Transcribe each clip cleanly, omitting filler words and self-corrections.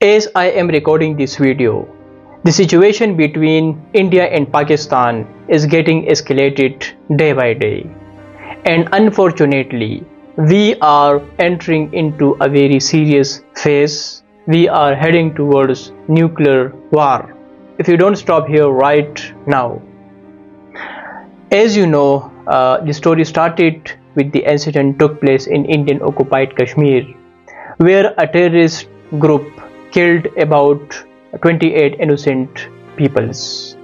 As I am recording this video, the situation between India and Pakistan is getting escalated day by day, and unfortunately we are entering into a very serious phase. We are heading towards nuclear war if you don't stop here right now. As you know, the story started with the incident took place in Indian occupied Kashmir, where a terrorist group killed about 28 innocent peoples.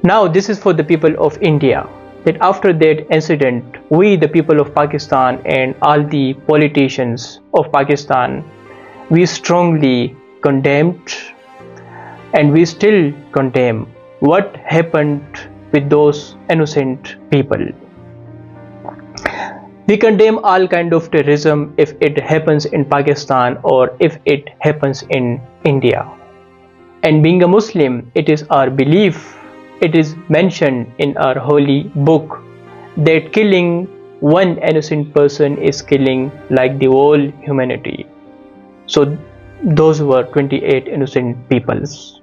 Now this is for the people of India, that after that incident, we the people of Pakistan and all the politicians of Pakistan, we strongly condemned and we still condemn what happened with those innocent people. We condemn all kind of terrorism if it happens in Pakistan or if it happens in India. And being a Muslim, it is our belief, it is mentioned in our holy book that killing one innocent person is killing like the whole humanity. So those were 28 innocent peoples.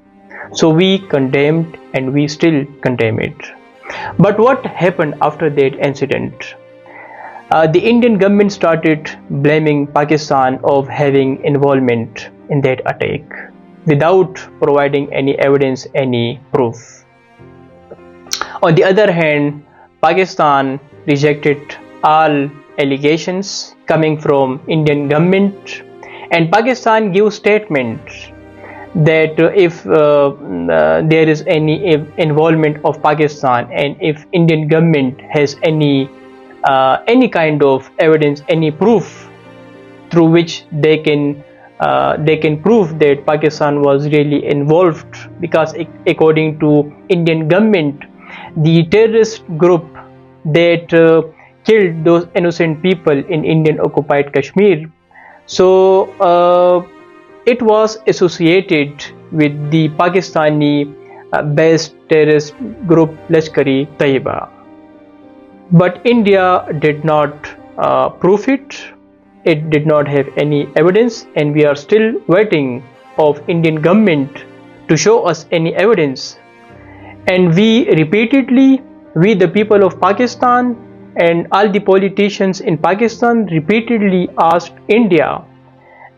So we condemned and we still condemn it. But what happened after that incident? The Indian government started blaming Pakistan of having involvement in that attack without providing any evidence, any proof. On the other hand, Pakistan rejected all allegations coming from Indian government, and Pakistan gave statement that if there is any involvement of Pakistan and if Indian government has any kind of evidence, any proof through which they can prove that Pakistan was really involved, because according to Indian government, the terrorist group that killed those innocent people in Indian occupied Kashmir, so it was associated with the Pakistani based terrorist group Lashkar-e-Taiba. But India did not prove it. It did not have any evidence, and we are still waiting of Indian government to show us any evidence. And we repeatedly, we the people of Pakistan and all the politicians in Pakistan repeatedly asked India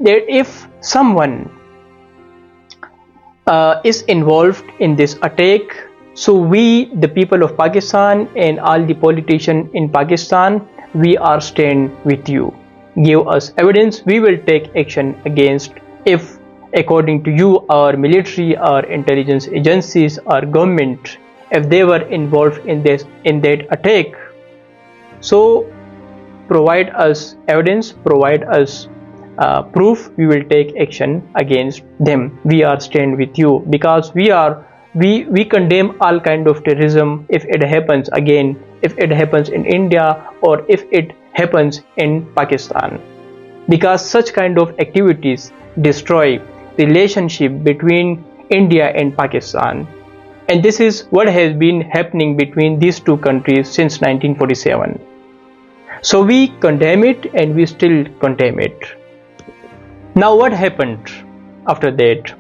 that if someone is involved in this attack, so we the people of Pakistan and all the politicians in Pakistan, we are stand with you. Give us evidence, we will take action against if according to you our military, our intelligence agencies, our government, if they were involved in that attack. So provide us evidence, provide us proof, we will take action against them. We are stand with you because we condemn all kind of terrorism if it happens again, if it happens in India or if it happens in Pakistan, because such kind of activities destroy relationship between India and Pakistan, and this is what has been happening between these two countries since 1947. So we condemn it and we still condemn it. Now what happened after that?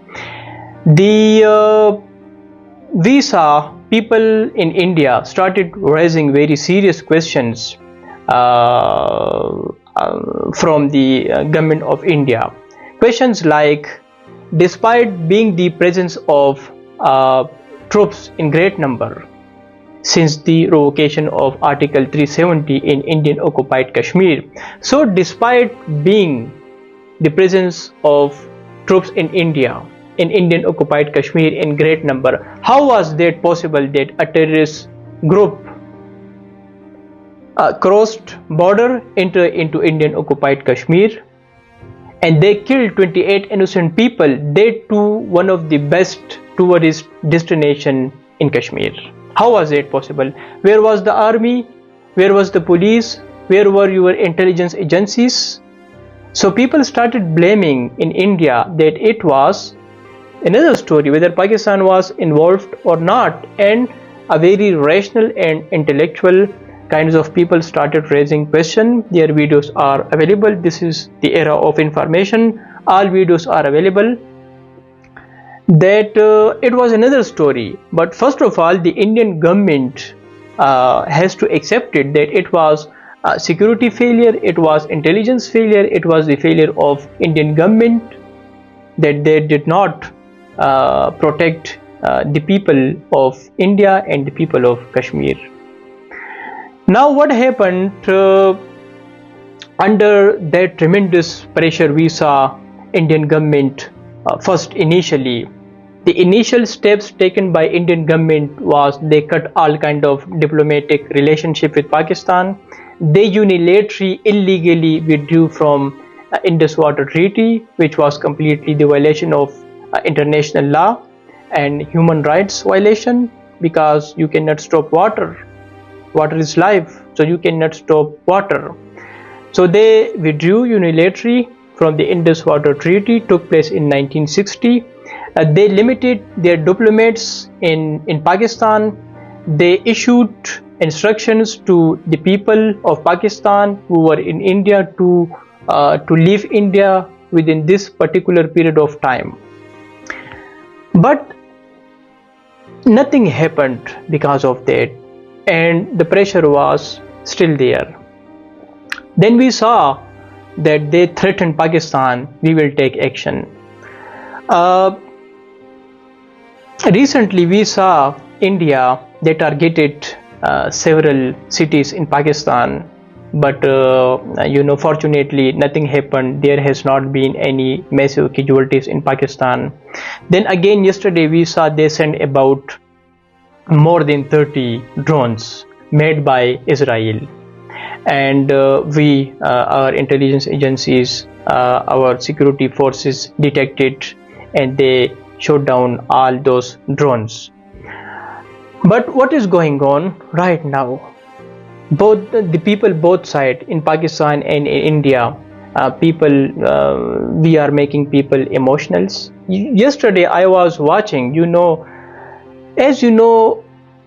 We saw people in India started raising very serious questions from the government of India. Questions like, despite being the presence of troops in great number since the revocation of Article 370 in Indian occupied Kashmir, so despite being the presence of troops in India, in Indian occupied Kashmir in great number, how was that possible that a terrorist group crossed border into Indian occupied Kashmir and they killed 28 innocent people, they too one of the best tourist destination in Kashmir? How was it possible? Where was the army? Where was the police? Where were your intelligence agencies? So people started blaming in India that it was another story whether Pakistan was involved or not, and a very rational and intellectual kinds of people started raising questions. Their videos are available. This is the era of information. All videos are available. that it was another story. But first of all, the Indian government has to accept it, that it was a security failure, it was intelligence failure, it was the failure of Indian government, that they did not protect the people of India and the people of Kashmir. Now what happened, under that tremendous pressure, we saw Indian government first initially, the initial steps taken by Indian government was they cut all kind of diplomatic relationship with Pakistan. They unilaterally, illegally withdrew from Indus Water Treaty, which was completely the violation of international law and human rights violation, because you cannot stop water. Water is life, so you cannot stop water. So they withdrew unilaterally from the Indus Water Treaty, took place in 1960. They limited their diplomats in Pakistan. They issued instructions to the people of Pakistan who were in India to leave India within this particular period of time. But nothing happened because of that, and the pressure was still there. Then we saw that they threatened Pakistan, we will take action. Recently we saw India, they targeted several cities in Pakistan, but fortunately nothing happened. There has not been any massive casualties in Pakistan. Then again yesterday we saw they sent about more than 30 drones made by Israel, and our intelligence agencies, our security forces detected, and they shot down all those drones. But what is going on right now? Both the people, both sides, in Pakistan and in India, we are making people emotional. Yesterday I was watching, as you know,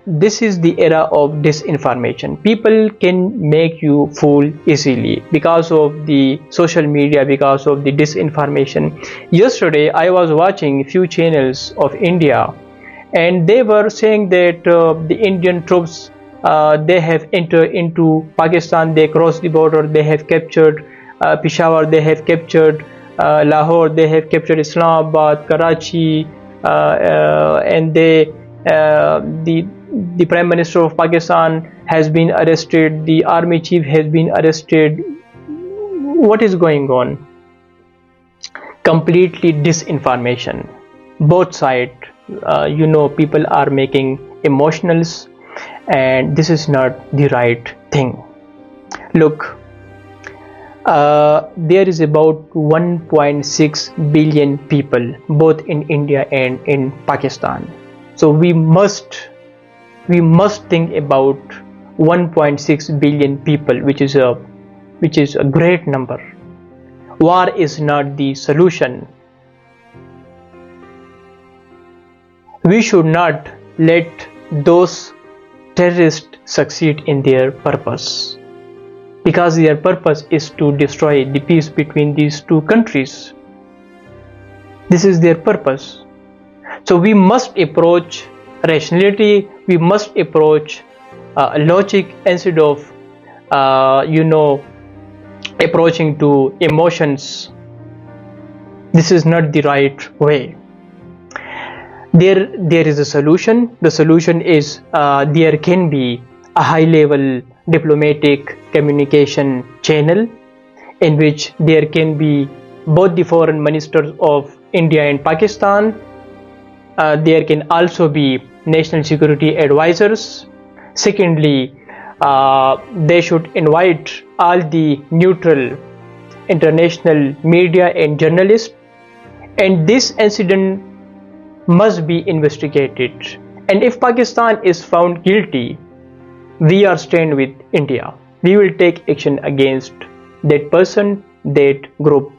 this is the era of disinformation. People can make you fool easily because of the social media, because of the disinformation. Yesterday I was watching a few channels of India, and they were saying that the Indian troops, they have entered into Pakistan, they crossed the border, they have captured Peshawar, they have captured Lahore, they have captured Islamabad, Karachi, and the Prime Minister of Pakistan has been arrested, the army chief has been arrested. What is going on? Completely disinformation. Both sides, people are making emotionals, and this is not the right thing. Look, there is about 1.6 billion people both in India and in Pakistan. So we must think about 1.6 billion people, which is a great number. War is not the solution. We should not let those terrorists succeed in their purpose, because their purpose is to destroy the peace between these two countries. This is their purpose. So we must approach rationality, we must approach logic instead of approaching to emotions. This is not the right way. There is a solution. The solution is there can be a high level diplomatic communication channel in which there can be both the foreign ministers of India and Pakistan. There can also be national security advisors. Secondly, they should invite all the neutral international media and journalists, and this incident must be investigated. And if Pakistan is found guilty, we are stand with India. We will take action against that person, that group.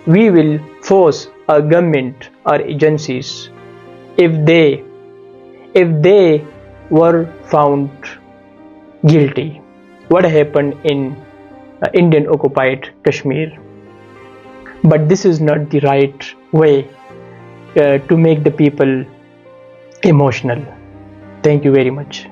We will force our government, our agencies, if they were found guilty. What happened in Indian occupied Kashmir? But this is not the right way. to make the people emotional. Thank you very much.